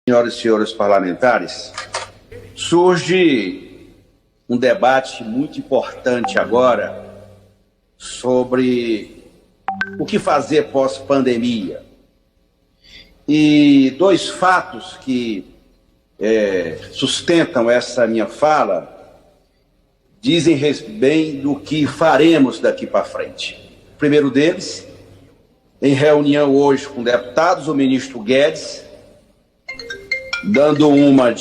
Senhoras e senhores parlamentares, surge um debate muito importante agora sobre o que fazer pós-pandemia. E dois fatos que sustentam essa minha fala dizem bem do que faremos daqui para frente. O primeiro deles, em reunião hoje com deputados, o ministro Guedes, dando uma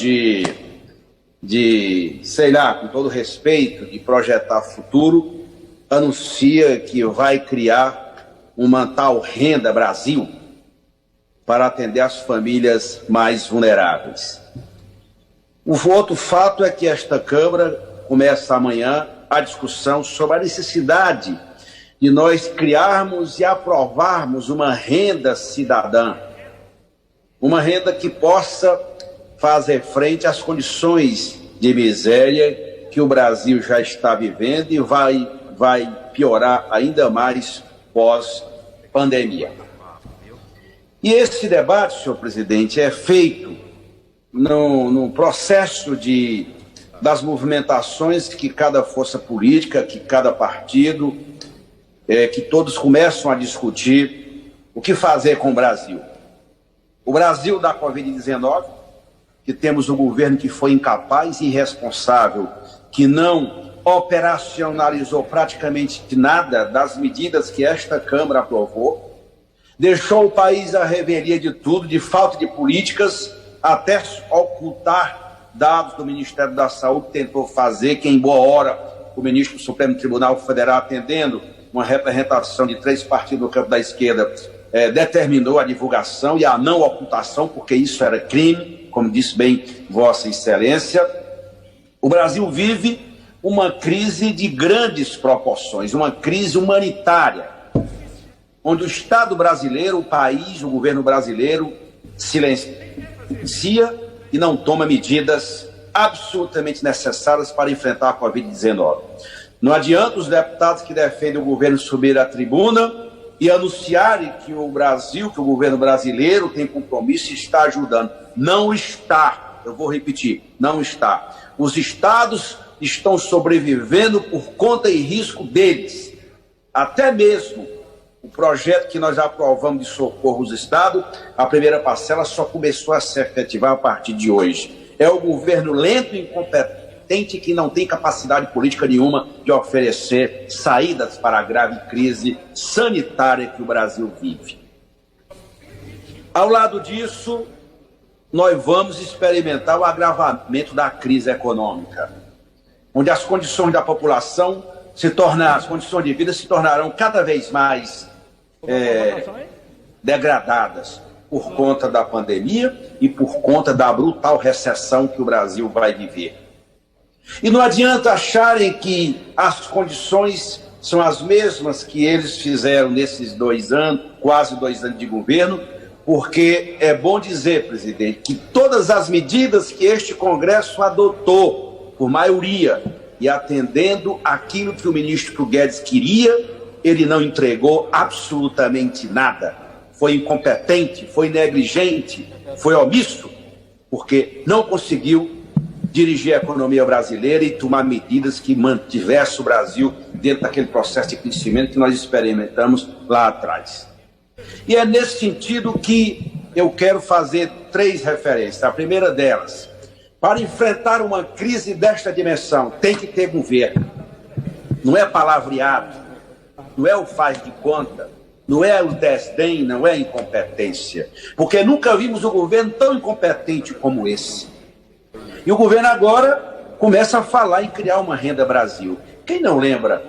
sei lá, com todo respeito, de projetar futuro, anuncia que vai criar uma tal Renda Brasil para atender as famílias mais vulneráveis. O outro fato é que esta Câmara começa amanhã a discussão sobre a necessidade de nós criarmos e aprovarmos uma renda cidadã, uma renda que possa fazer frente às condições de miséria que o Brasil já está vivendo e vai piorar ainda mais pós-pandemia. E esse debate, senhor presidente, é feito no processo das movimentações que cada força política, que cada partido, que todos começam a discutir o que fazer com o Brasil. O Brasil da Covid-19, que temos um governo que foi incapaz e irresponsável, que não operacionalizou praticamente nada das medidas que esta Câmara aprovou, deixou o país à revelia de tudo, de falta de políticas, até ocultar dados do Ministério da Saúde, tentou fazer, que em boa hora o ministro do Supremo Tribunal Federal, atendendo uma representação de 3 partidos do campo da esquerda, determinou a divulgação e a não ocultação, porque isso era crime, como disse bem Vossa Excelência. O Brasil vive uma crise de grandes proporções, uma crise humanitária, onde o Estado brasileiro, o país, o governo brasileiro silencia e não toma medidas absolutamente necessárias para enfrentar a Covid-19. Não adianta os deputados que defendem o governo subir à tribuna e anunciarem que o Brasil, que o governo brasileiro tem compromisso e está ajudando. Não está, eu vou repetir, não está. Os estados estão sobrevivendo por conta e risco deles. Até mesmo o projeto que nós aprovamos de socorro aos estados, a primeira parcela só começou a se efetivar a partir de hoje. É o governo lento e incompetente que não tem capacidade política nenhuma de oferecer saídas para a grave crise sanitária que o Brasil vive. Ao lado disso, nós vamos experimentar o agravamento da crise econômica, onde as condições da população as condições de vida se tornarão cada vez mais degradadas por conta da pandemia e por conta da brutal recessão que o Brasil vai viver. E não adianta acharem que as condições são as mesmas que eles fizeram nesses 2 anos, quase 2 anos de governo, porque é bom dizer, presidente, que todas as medidas que este Congresso adotou, por maioria, e atendendo aquilo que o ministro Guedes queria, ele não entregou absolutamente nada. Foi incompetente, foi negligente, foi omisso, porque não conseguiu dirigir a economia brasileira e tomar medidas que mantivessem o Brasil dentro daquele processo de crescimento que nós experimentamos lá atrás. E é nesse sentido que eu quero fazer 3 referências. A primeira delas, para enfrentar uma crise desta dimensão, tem que ter governo. Não é palavreado, não é o faz de conta, não é o desdém, não é a incompetência. Porque nunca vimos um governo tão incompetente como esse. E o governo agora começa a falar em criar uma Renda Brasil. Quem não lembra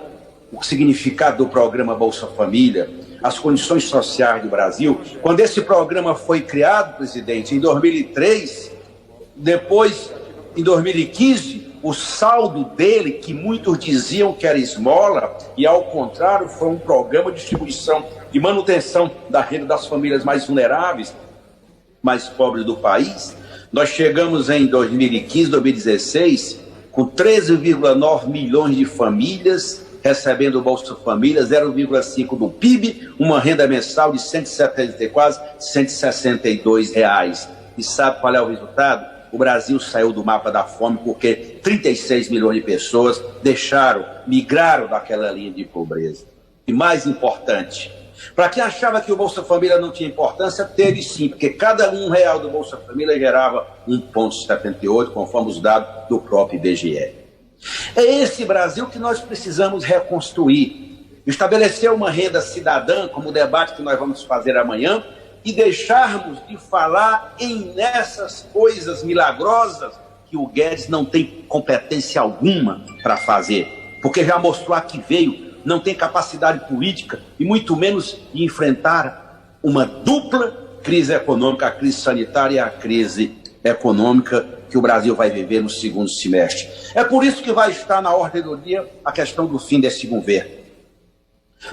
o significado do programa Bolsa Família, as condições sociais do Brasil? Quando esse programa foi criado, presidente, em 2003, depois, em 2015, o saldo dele, que muitos diziam que era esmola, e ao contrário, foi um programa de distribuição, de manutenção da renda das famílias mais vulneráveis, mais pobres do país. Nós chegamos em 2015, 2016, com 13,9 milhões de famílias recebendo o Bolsa Família, 0,5% do PIB, uma renda mensal de quase R$ 162. E sabe qual é o resultado? O Brasil saiu do mapa da fome porque 36 milhões de pessoas migraram daquela linha de pobreza. E mais importante, para quem achava que o Bolsa Família não tinha importância, teve sim, porque cada R$1 do Bolsa Família gerava 1,78, conforme os dados do próprio IBGE. É esse Brasil que nós precisamos reconstruir. Estabelecer uma renda cidadã, como o debate que nós vamos fazer amanhã, e deixarmos de falar nessas coisas milagrosas que o Guedes não tem competência alguma para fazer, porque já mostrou a que veio, não tem capacidade política e muito menos de enfrentar uma dupla crise econômica, a crise sanitária e a crise econômica que o Brasil vai viver no segundo semestre. É por isso que vai estar na ordem do dia a questão do fim desse governo.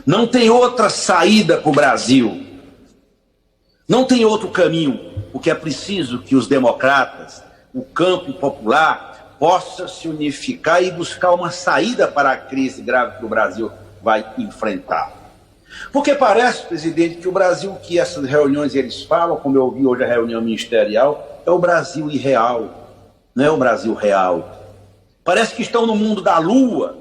Não tem outra saída para o Brasil. Não tem outro caminho. O que é preciso que os democratas, o campo popular, possa se unificar e buscar uma saída para a crise grave que o Brasil vai enfrentar. Porque parece, presidente, que o Brasil que essas reuniões eles falam, como eu ouvi hoje a reunião ministerial, é o Brasil irreal, não é o Brasil real. Parece que estão no mundo da lua,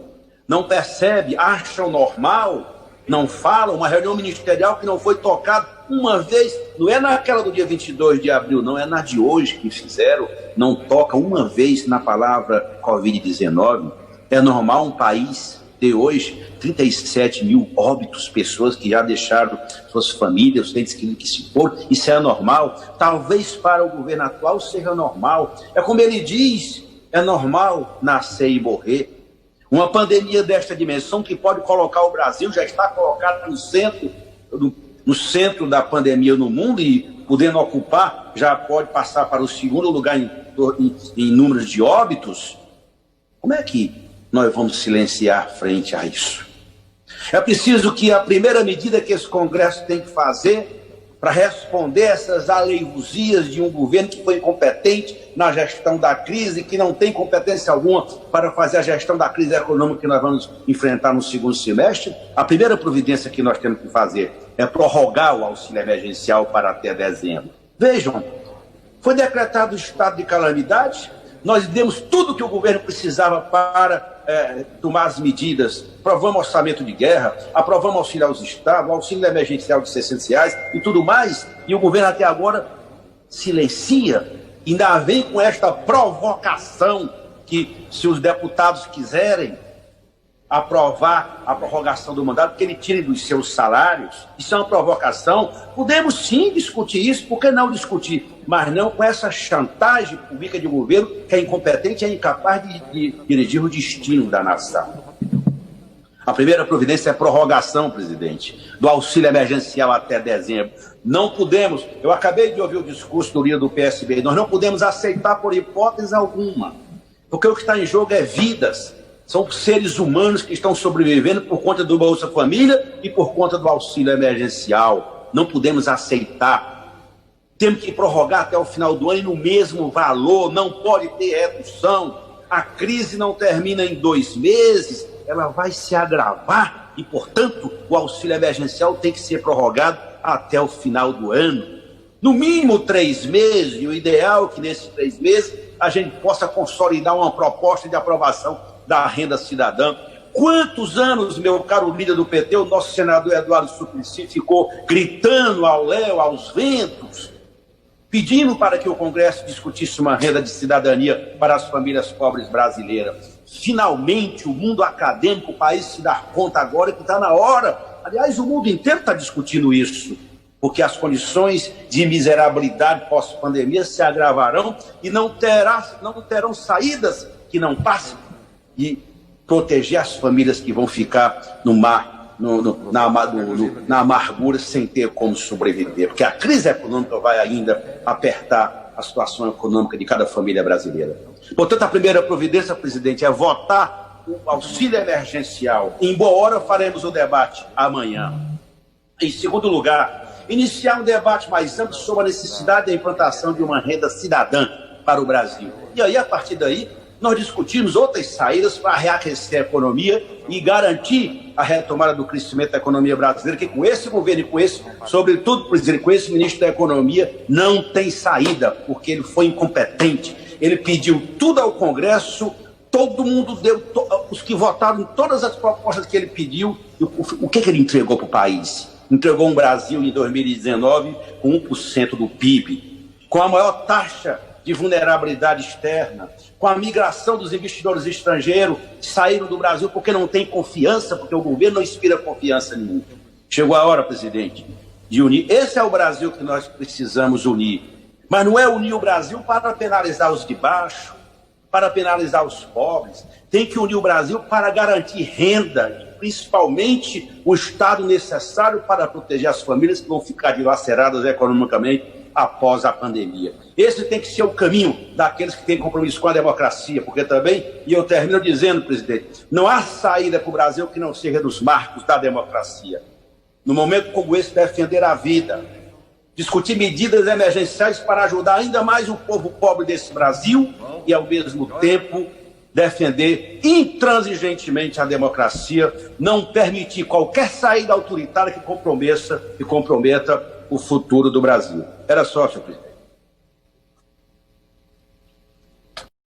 não percebem, acham normal, não falam, uma reunião ministerial que não foi tocada uma vez, não é naquela do dia 22 de abril, não, é na de hoje que fizeram, não toca uma vez na palavra Covid-19. É normal um país ter hoje 37 mil óbitos, pessoas que já deixaram suas famílias, os entes que se foram, isso é normal? Talvez para o governo atual seja normal. É como ele diz, é normal nascer e morrer. Uma pandemia desta dimensão que pode colocar o Brasil, já está colocado no centro da pandemia no mundo e podendo ocupar, já pode passar para o segundo lugar em números de óbitos. Como é que nós vamos silenciar frente a isso? É preciso que a primeira medida que esse Congresso tem que fazer para responder essas aleivosias de um governo que foi incompetente na gestão da crise, que não tem competência alguma para fazer a gestão da crise econômica que nós vamos enfrentar no segundo semestre, a primeira providência que nós temos que fazer é prorrogar o auxílio emergencial para até dezembro. Vejam, foi decretado o estado de calamidade, nós demos tudo o que o governo precisava para tomar as medidas, aprovamos orçamento de guerra, aprovamos auxílio aos estados, auxílio emergencial de R$600 e tudo mais, e o governo até agora silencia, ainda vem com esta provocação que se os deputados quiserem aprovar a prorrogação do mandato, que ele tire dos seus salários, isso é uma provocação. Podemos sim discutir isso, por que não discutir? Mas não com essa chantagem pública de governo que é incompetente e é incapaz de dirigir o destino da nação. A primeira providência é a prorrogação, presidente, do auxílio emergencial até dezembro. Não podemos, eu acabei de ouvir o discurso do líder do PSB, nós não podemos aceitar por hipótese alguma, porque o que está em jogo é vidas. São seres humanos que estão sobrevivendo por conta do Bolsa Família e por conta do auxílio emergencial. Não podemos aceitar. Temos que prorrogar até o final do ano no mesmo valor, não pode ter redução. A crise não termina em 2 meses, ela vai se agravar e, portanto, o auxílio emergencial tem que ser prorrogado até o final do ano. No mínimo 3 meses, e o ideal é que nesses 3 meses a gente possa consolidar uma proposta de aprovação da renda cidadã. Quantos anos, meu caro líder do PT, o nosso senador Eduardo Suplicy ficou gritando ao léu, aos ventos, pedindo para que o Congresso discutisse uma renda de cidadania para as famílias pobres brasileiras. Finalmente, o mundo acadêmico, o país se dá conta agora que está na hora. Aliás, o mundo inteiro está discutindo isso, porque as condições de miserabilidade pós-pandemia se agravarão e não terão saídas que não passem e proteger as famílias que vão ficar na amargura sem ter como sobreviver, porque a crise econômica vai ainda apertar a situação econômica de cada família brasileira. Portanto, a primeira providência, presidente, é votar o auxílio emergencial. Em boa hora faremos o debate amanhã. Em segundo lugar, iniciar um debate mais amplo sobre a necessidade da implantação de uma renda cidadã para o Brasil. E aí, a partir daí, nós discutimos outras saídas para reaquecer a economia e garantir a retomada do crescimento da economia brasileira, que com esse governo e com esse, sobretudo, presidente, com esse ministro da Economia, não tem saída, porque ele foi incompetente. Ele pediu tudo ao Congresso, todo mundo deu, os que votaram em todas as propostas que ele pediu, o que ele entregou para o país? Entregou um Brasil em 2019 com 1% do PIB, com a maior taxa de vulnerabilidade externa, com a migração dos investidores estrangeiros que saíram do Brasil porque não tem confiança, porque o governo não inspira confiança nenhuma. Chegou a hora, presidente, de unir. Esse é o Brasil que nós precisamos unir. Mas não é unir o Brasil para penalizar os de baixo, para penalizar os pobres. Tem que unir o Brasil para garantir renda, e principalmente o Estado necessário para proteger as famílias que vão ficar dilaceradas economicamente após a pandemia. Esse tem que ser o caminho daqueles que têm compromisso com a democracia, porque também, e eu termino dizendo, presidente, não há saída para o Brasil que não seja dos marcos da democracia. No momento como esse, defender a vida, discutir medidas emergenciais para ajudar ainda mais o povo pobre desse Brasil e, ao mesmo tempo, defender intransigentemente a democracia, não permitir qualquer saída autoritária que comprometa o futuro do Brasil. Era só, senhor presidente.